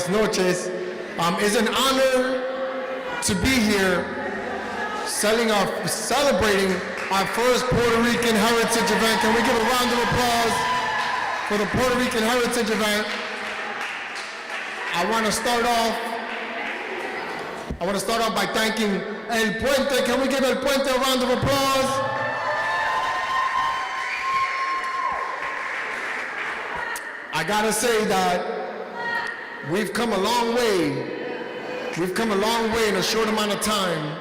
buenas noches. It's an honor to be here celebrating our first Puerto Rican Heritage event. Can we give a round of applause for the Puerto Rican Heritage event? I want to start off by thanking El Puente. Can we give El Puente a round of applause? I gotta say that we've come a long way. We've come a long way in a short amount of time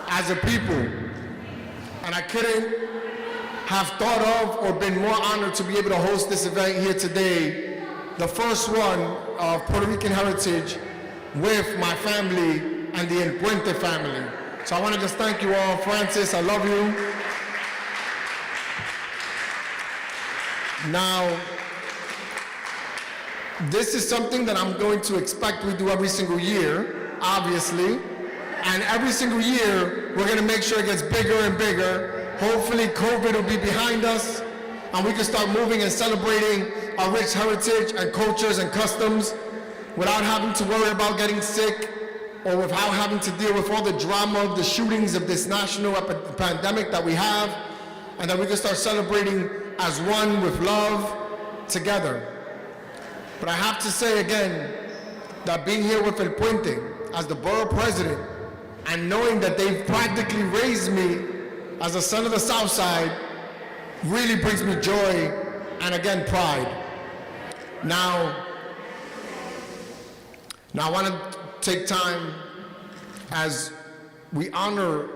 as a people. And I couldn't have thought of or been more honored to be able to host this event here today, the first one of Puerto Rican Heritage with my family and the El Puente family. So I want to just thank you all. Francis, I love you. Now, this is something that I'm going to expect we do every single year, obviously. And every single year, we're going to make sure it gets bigger and bigger. Hopefully, COVID will be behind us, and we can start moving and celebrating our rich heritage and cultures and customs without having to worry about getting sick or without having to deal with all the drama of the shootings of this national pandemic that we have, and that we can start celebrating as one with love together. But I have to say again that being here with El Puente as the borough president and knowing that they've practically raised me as a son of the South Side really brings me joy and again pride. Now I want to take time as we honor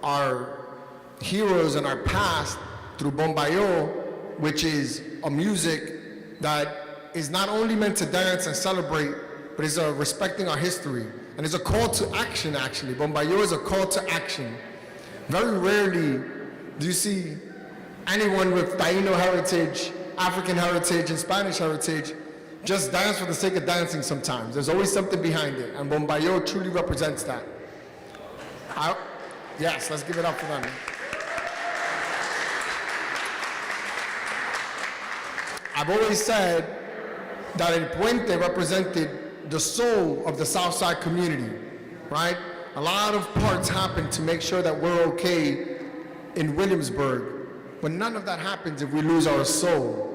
our heroes and our past through Bombayo, which is a music that is not only meant to dance and celebrate, but is respecting our history. And it's a call to action, actually. Bombayo is a call to action. Very rarely do you see anyone with Taino heritage, African heritage, and Spanish heritage just dance for the sake of dancing sometimes. There's always something behind it, and Bombayo truly represents that. Yes, let's give it up for them. I've always said that El Puente represented the soul of the Southside community, right? A lot of parts happen to make sure that we're okay in Williamsburg, but none of that happens if we lose our soul.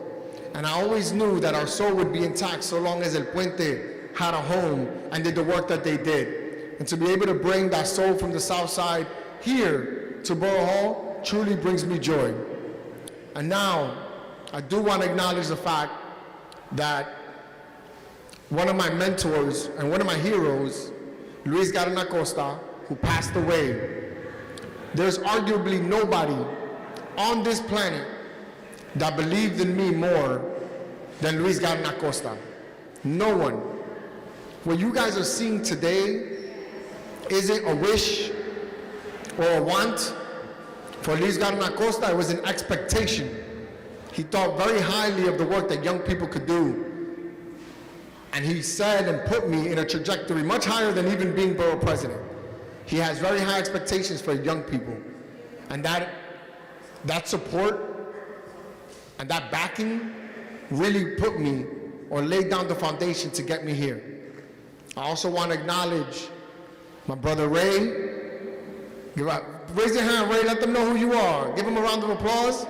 And I always knew that our soul would be intact so long as El Puente had a home and did the work that they did. And to be able to bring that soul from the Southside here to Borough Hall truly brings me joy. And now, I do want to acknowledge the fact that one of my mentors and one of my heroes, Luis Garanacosta, who passed away, there's arguably nobody on this planet that believed in me more than Luis Garanacosta. No one. What you guys are seeing today isn't a wish or a want. For Luis Garanacosta, it was an expectation. He thought very highly of the work that young people could do. And he said and put me in a trajectory much higher than even being borough president. He has very high expectations for young people. And that support and that backing really put me or laid down the foundation to get me here. I also want to acknowledge my brother Ray. Raise your hand, Ray, let them know who you are. Give him a round of applause.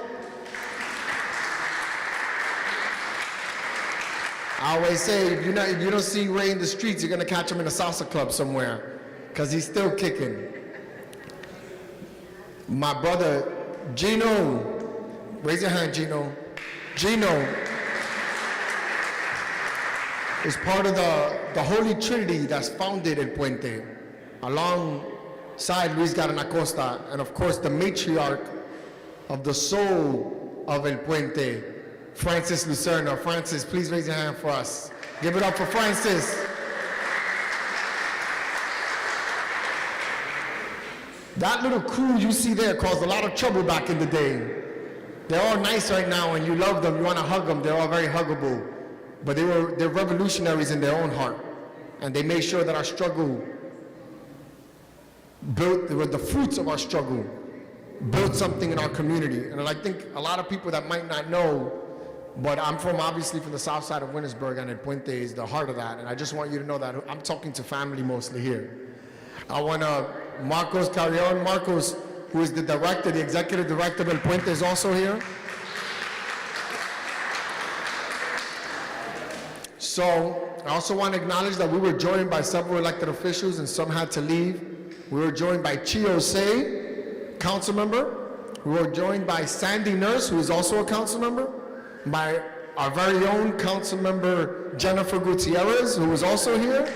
I always say, if you don't see Ray in the streets, you're going to catch him in a salsa club somewhere, because he's still kicking. My brother, Gino, raise your hand, Gino. Gino is part of the Holy Trinity that's founded El Puente, alongside Luis Garanacosta, and of course the matriarch of the soul of El Puente, Francis Lucerno. Francis, please raise your hand for us. Give it up for Francis. That little crew you see there caused a lot of trouble back in the day. They're all nice right now and you love them, you want to hug them, they're all very huggable. But they're revolutionaries in their own heart. And they made sure that our struggle the fruits of our struggle built something in our community. And I think a lot of people that might not know but I'm obviously from the south side of Wintersburg, and El Puente is the heart of that, and I just want you to know that I'm talking to family mostly here. I want Marcos Carrion. Marcos, who is the director, the executive director of El Puente, is also here. So I also want to acknowledge that we were joined by several elected officials and some had to leave. We were joined by Chio Say, council member. We were joined by Sandy Nurse, who is also a council member, by our very own council member Jennifer Gutierrez, who is also here.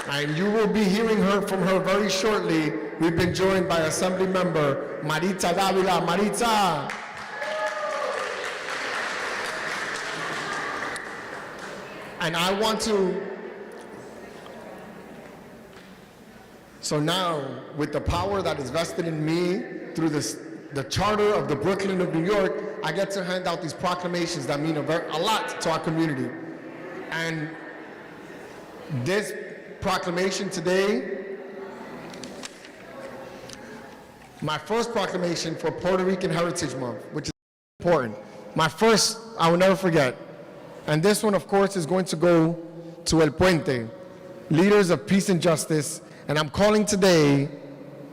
And you will be hearing from her very shortly. We've been joined by Assembly Member Maritza Davila. Maritza. And I want to, so now with the power that is vested in me through the charter of the Brooklyn of New York, I get to hand out these proclamations that mean a lot to our community. And this proclamation today, my first proclamation for Puerto Rican Heritage Month, which is important. My first, I will never forget. And this one, of course, is going to go to El Puente, leaders of peace and justice. And I'm calling today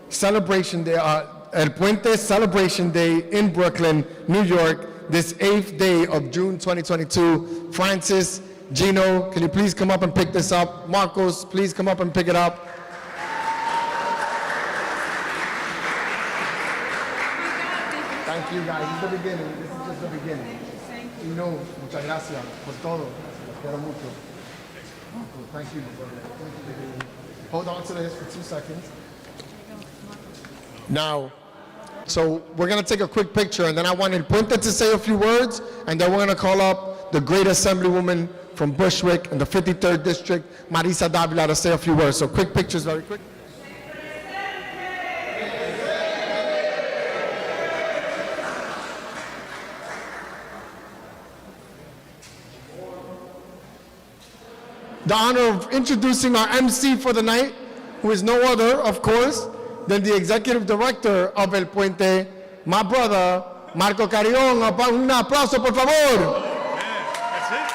Celebration Day, El Puente Celebration Day in Brooklyn, New York, this 8th day of June 2022. Francis, Gino, can you please come up and pick this up? Marcos, please come up and pick it up. Thank you, guys. This is the beginning. This is just the beginning. You know, muchas gracias por todo. Los quiero mucho. Thank you. Hold on to this for 2 seconds. Now, so we're going to take a quick picture, and then I want El Puente to say a few words, and then we're going to call up the great assemblywoman from Bushwick in the 53rd District, Maritza Davila, to say a few words. So quick pictures, very quick. The honor of introducing our MC for the night, who is no other, of course, than the executive director of El Puente, my brother, Marco Carrion. Un aplauso, por favor. That's it?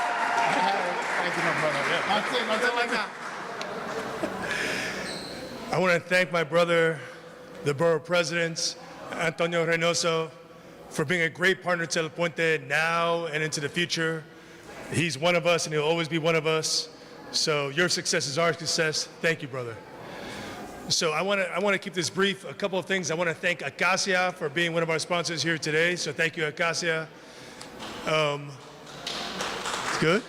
Thank you, my brother. That's it like that. I want to thank my brother, the borough president, Antonio Reynoso, for being a great partner to El Puente now and into the future. He's one of us, and he'll always be one of us. So your success is our success. Thank you, brother. So I want to keep this brief. A couple of things. I want to thank Acacia for being one of our sponsors here today. So thank you, Acacia. It's good?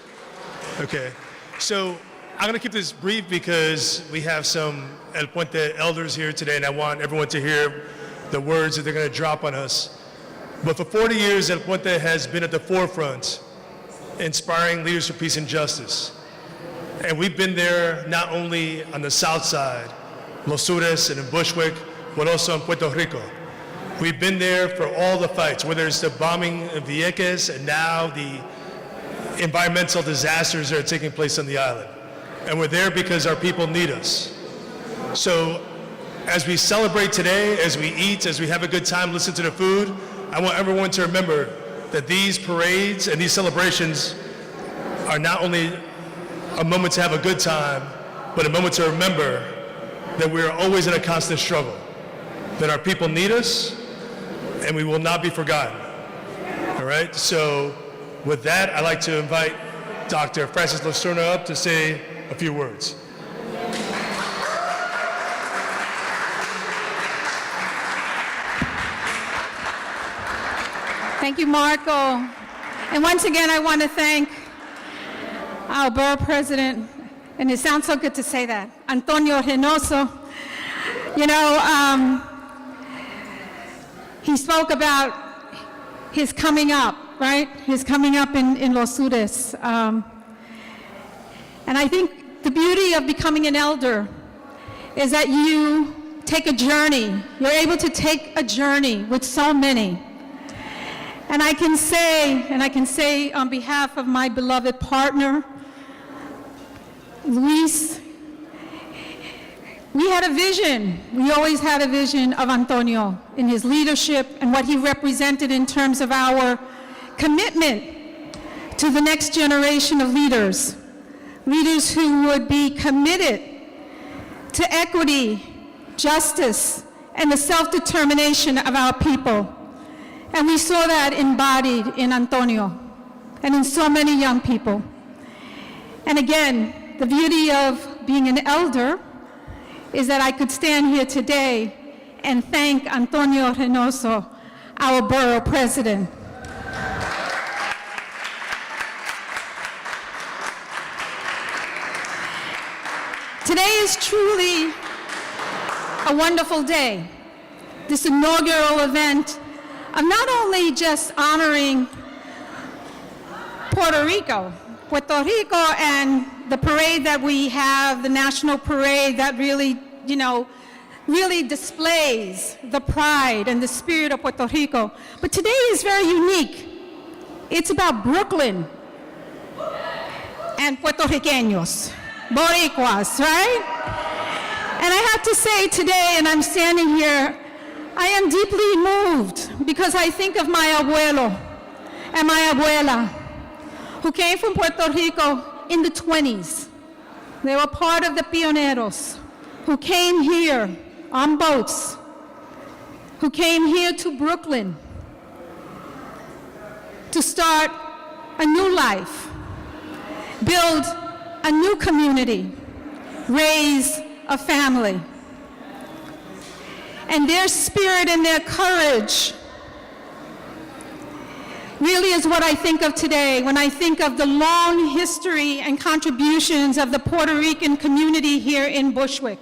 Okay. So I'm going to keep this brief because we have some El Puente elders here today, and I want everyone to hear the words that they're going to drop on us. But for 40 years, El Puente has been at the forefront, inspiring leaders for peace and justice. And we've been there not only on the south side, Los Sures and in Bushwick, but also in Puerto Rico. We've been there for all the fights, whether it's the bombing of Vieques and now the environmental disasters that are taking place on the island. And we're there because our people need us. So as we celebrate today, as we eat, as we have a good time, listen to the food, I want everyone to remember that these parades and these celebrations are not only a moment to have a good time, but a moment to remember that we are always in a constant struggle, that our people need us, and we will not be forgotten. All right, so with that, I'd like to invite Dr. Francis Lucerna up to say a few words. Thank you, Marco. And once again, I want to thank our borough president, and it sounds so good to say that, Antonio Reynoso. You know, he spoke about his coming up, right? His coming up in Los Sures. And I think the beauty of becoming an elder is that you take a journey. You're able to take a journey with so many. And I can say on behalf of my beloved partner, Luis, We had a vision. We always had a vision of Antonio in his leadership and what he represented in terms of our commitment to the next generation of leaders. Leaders who would be committed to equity, justice, and the self-determination of our people. And we saw that embodied in Antonio and in so many young people. And again, the beauty of being an elder is that I could stand here today and thank Antonio Reynoso, our borough president. Today is truly a wonderful day. This inaugural event of not only just honoring Puerto Rico and the parade that we have, the national parade that really, really displays the pride and the spirit of Puerto Rico. But today is very unique. It's about Brooklyn and Puerto Ricanos, Boricuas, right? And I have to say today, and I'm standing here, I am deeply moved because I think of my abuelo and my abuela who came from Puerto Rico in the 20s. They were part of the pioneros who came here on boats, who came here to Brooklyn to start a new life, build a new community, raise a family. And their spirit and their courage really is what I think of today when I think of the long history and contributions of the Puerto Rican community here in Brooklyn,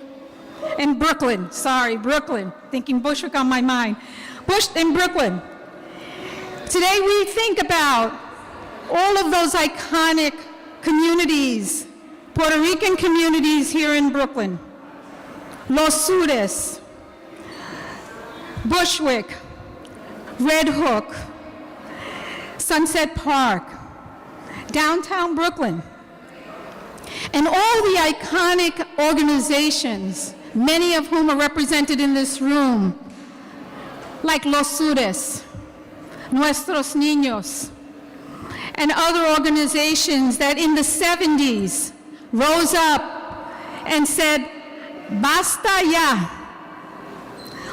thinking Bushwick on my mind. In Brooklyn. Today we think about all of those iconic communities, Puerto Rican communities here in Brooklyn. Los Sures, Bushwick, Red Hook, Sunset Park, downtown Brooklyn, and all the iconic organizations, many of whom are represented in this room, like Los Sures, Nuestros Niños, and other organizations that in the 70s rose up and said, Basta ya.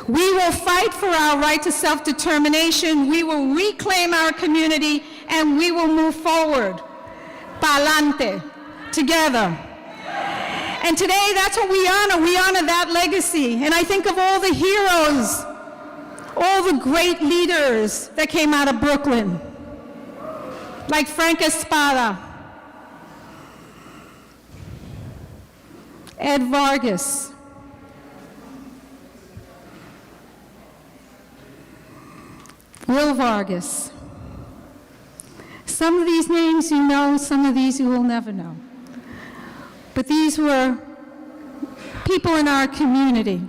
We will fight for our right to self-determination, we will reclaim our community, and we will move forward, pa'lante, together. And today, that's what we honor that legacy. And I think of all the heroes, all the great leaders that came out of Brooklyn, like Frank Espada, Ed Vargas, Will Vargas. Some of these names you know, some of these you will never know. But these were people in our community,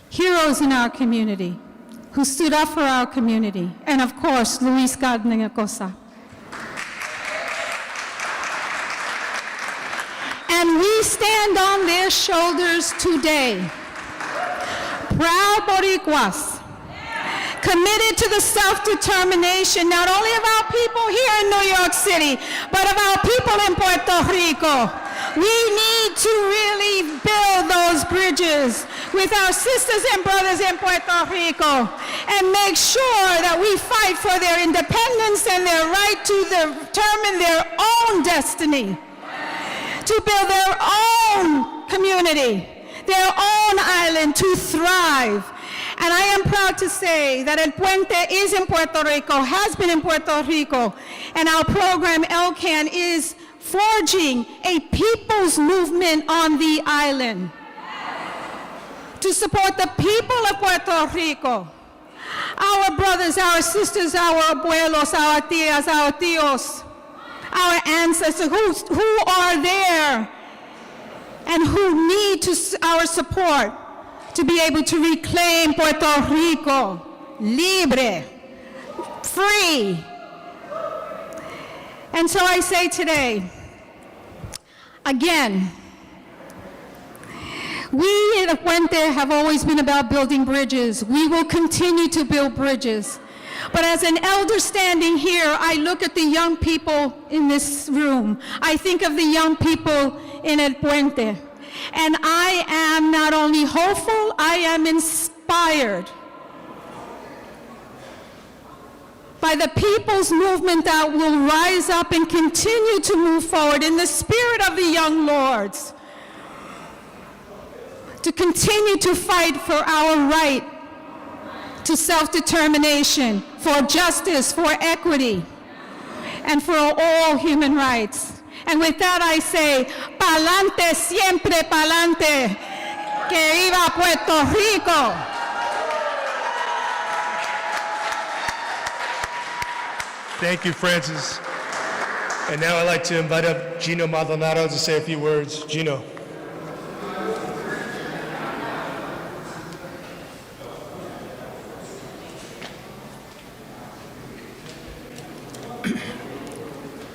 heroes in our community, who stood up for our community, and of course, Luis Gardenacosa. And we stand on their shoulders today, proud Boricuas, committed to the self-determination not only of our people here in New York City, but of our people in Puerto Rico. We need to really build those bridges with our sisters and brothers in Puerto Rico and make sure that we fight for their independence and their right to determine their own destiny, to build their own community, their own island to thrive. And I am proud to say that El Puente is in Puerto Rico, has been in Puerto Rico, and our program, LCAN, is forging a people's movement on the island to support the people of Puerto Rico, our brothers, our sisters, our abuelos, our tias, our tios, our ancestors who are there and who need our support to be able to reclaim Puerto Rico libre, free. And so I say today, again, We at Puente have always been about building bridges. We will continue to build bridges. But as an elder standing here, I look at the young people in this room. I think of the young people in El Puente. And I am not only hopeful, I am inspired by the people's movement that will rise up and continue to move forward in the spirit of the young lords, to continue to fight for our right to self-determination, for justice, for equity, and for all human rights. And with that I say, pa'lante, siempre pa'lante, que viva Puerto Rico. Thank you, Francis. And now I'd like to invite up Gino Maldonado to say a few words. Gino.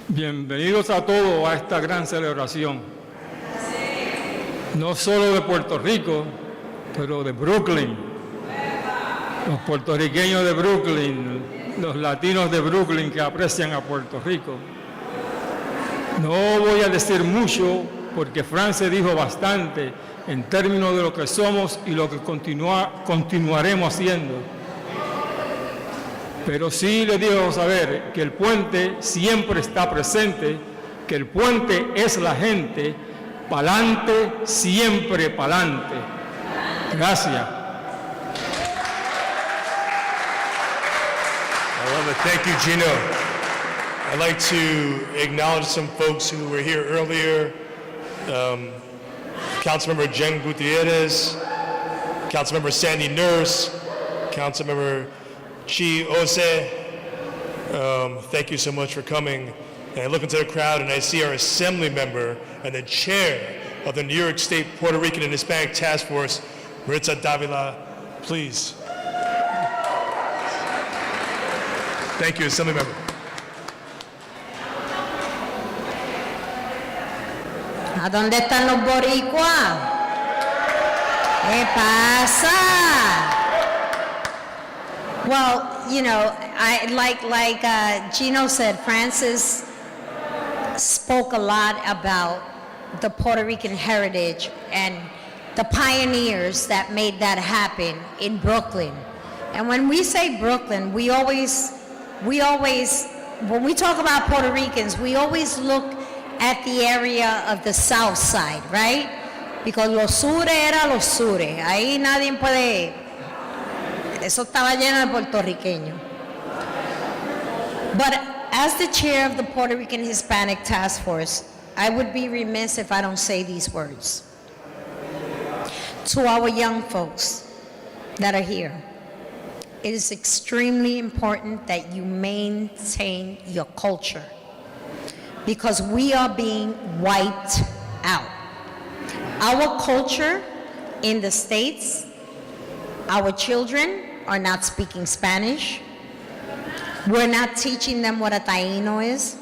Bienvenidos a todos a esta gran celebración, no solo de Puerto Rico, pero de Brooklyn, los puertorriqueños de Brooklyn, los latinos de Brooklyn que aprecian a Puerto Rico. No voy a decir mucho porque Francis dijo bastante en términos de lo que somos y lo que continuaremos haciendo. Pero sí les digo saber que el puente siempre está presente, que el puente es la gente, pa'lante, siempre pa'lante. Gracias. I love it. Thank you, Gino. I'd like to acknowledge some folks who were here earlier. Councilmember Jen Gutierrez, Councilmember Sandy Nurse, Councilmember Chi Ose. Thank you so much for coming. And I look into the crowd and I see our assembly member and the chair of the New York State Puerto Rican and Hispanic Task Force, Maritza Davila. Please. Thank you, assembly member. ¿A dónde están los boricuas? ¿Qué pasa? Well, you know, like Gino said, Francis spoke a lot about the Puerto Rican heritage and the pioneers that made that happen in Brooklyn. And when we say Brooklyn, we always, when we talk about Puerto Ricans, we always look at the area of the South Side, right? Because los sures era los sures. Ahí nadie puede... Eso estaba lleno de puertorriqueños. But as the chair of the Puerto Rican Hispanic Task Force, I would be remiss if I don't say these words. To our young folks that are here, it is extremely important that you maintain your culture because we are being wiped out. Our culture in the States, our children are not speaking Spanish. We're not teaching them what a Taíno is.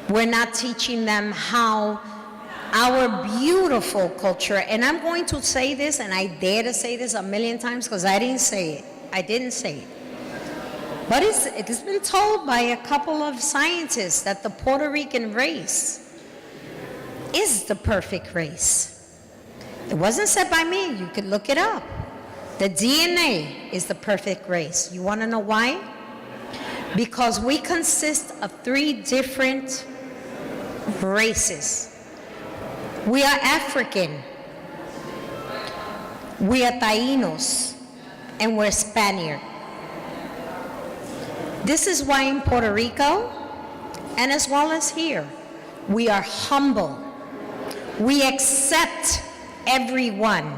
We're not teaching them how our beautiful culture, and I'm going to say this, and I dare to say this a million times because I didn't say it. I didn't say it. But it's been told by a couple of scientists that the Puerto Rican race is the perfect race. It wasn't said by me. You could look it up. The DNA is the perfect race. You want to know why? Because we consist of 3 different races. We are African, we are Taínos, and we're Spaniard. This is why in Puerto Rico, and as well as here, we are humble. We accept everyone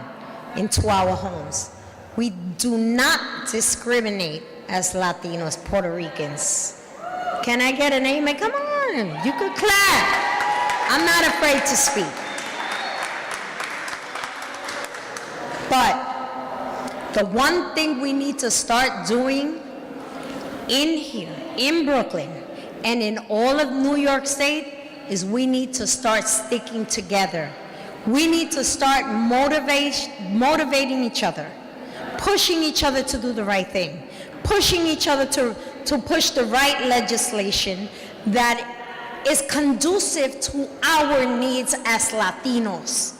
into our homes. We do not discriminate as Latinos, Puerto Ricans. Can I get an amen? Come on, you could clap. I'm not afraid to speak. But the one thing we need to start doing in here, in Brooklyn, and in all of New York State is we need to start sticking together. We need to start motivating each other, pushing each other to do the right thing, pushing each other to push the right legislation that is conducive to our needs as Latinos.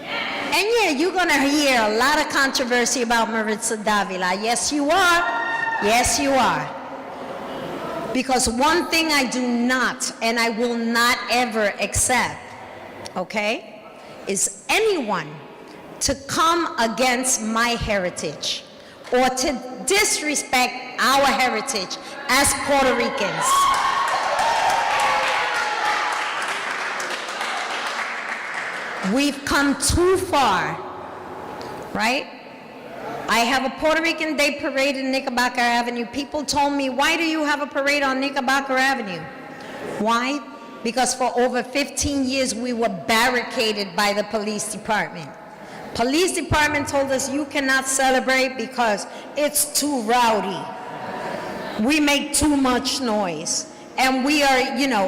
And yeah, you're gonna hear a lot of controversy about Maritza Davila. Yes, you are. Yes, you are. Because one thing I do not, and I will not ever accept, okay, is anyone to come against my heritage or to disrespect our heritage as Puerto Ricans. We've come too far, right? I have a Puerto Rican Day parade in Knickerbocker Avenue. People told me, why do you have a parade on Knickerbocker Avenue? Why? Because for over 15 years we were barricaded by the police department. Police department told us you cannot celebrate because it's too rowdy. We make too much noise. And we are,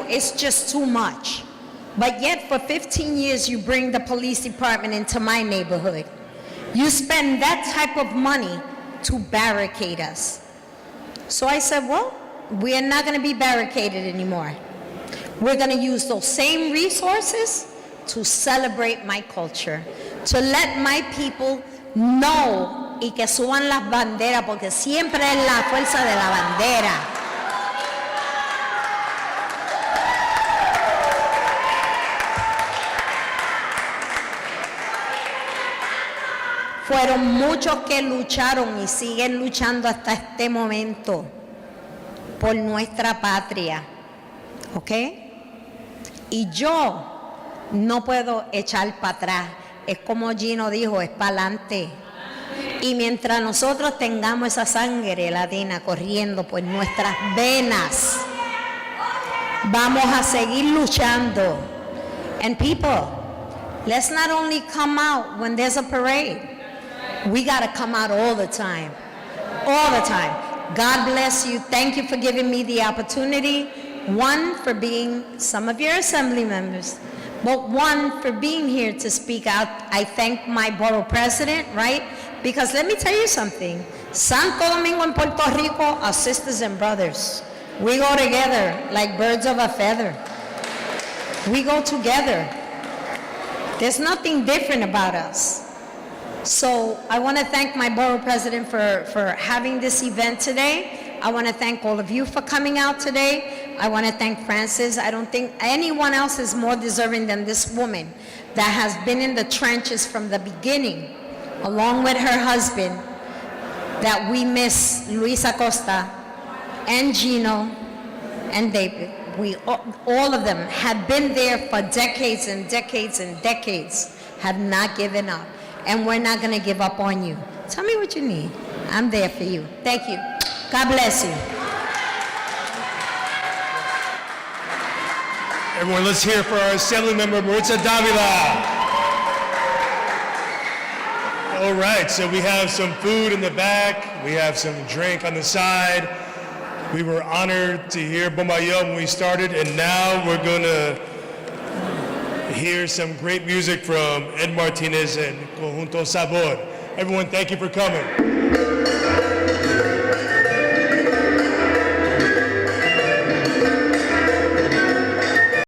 it's just too much. But yet for 15 years you bring the police department into my neighborhood. You spend that type of money to barricade us. So I said, well, we are not going to be barricaded anymore. We're going to use those same resources to celebrate my culture, to let my people know y que suban las banderas, porque siempre es la fuerza de la bandera. Fueron muchos que lucharon y siguen luchando hasta este momento por nuestra patria, ¿ok? Y yo no puedo echar para atrás, es como Gino dijo, es para adelante. Y mientras nosotros tengamos esa sangre latina corriendo por nuestras venas, vamos a seguir luchando. And people, let's not only come out when there's a parade. We got to come out all the time. All the time. God bless you. Thank you for giving me the opportunity. One, for being some of your assembly members. But one, for being here to speak out. I thank my borough president, right? Because let me tell you something. Santo Domingo and Puerto Rico are sisters and brothers. We go together like birds of a feather. We go together. There's nothing different about us. So I want to thank my borough president for having this event today. I want to thank all of you for coming out today. I want to thank Francis. I don't think anyone else is more deserving than this woman that has been in the trenches from the beginning, along with her husband, that we miss Luisa Costa and Gino and David. All of them have been there for decades and decades and decades, have not given up. And we're not going to give up on you. Tell me what you need. I'm there for you. Thank you. God bless you. Everyone, let's hear for our Assembly Member Maritza Davila. All right, so we have some food in the back. We have some drink on the side. We were honored to hear Bombayo when we started, and now we're going to hear some great music from Ed Martinez and Conjunto Sabor. Everyone, thank you for coming.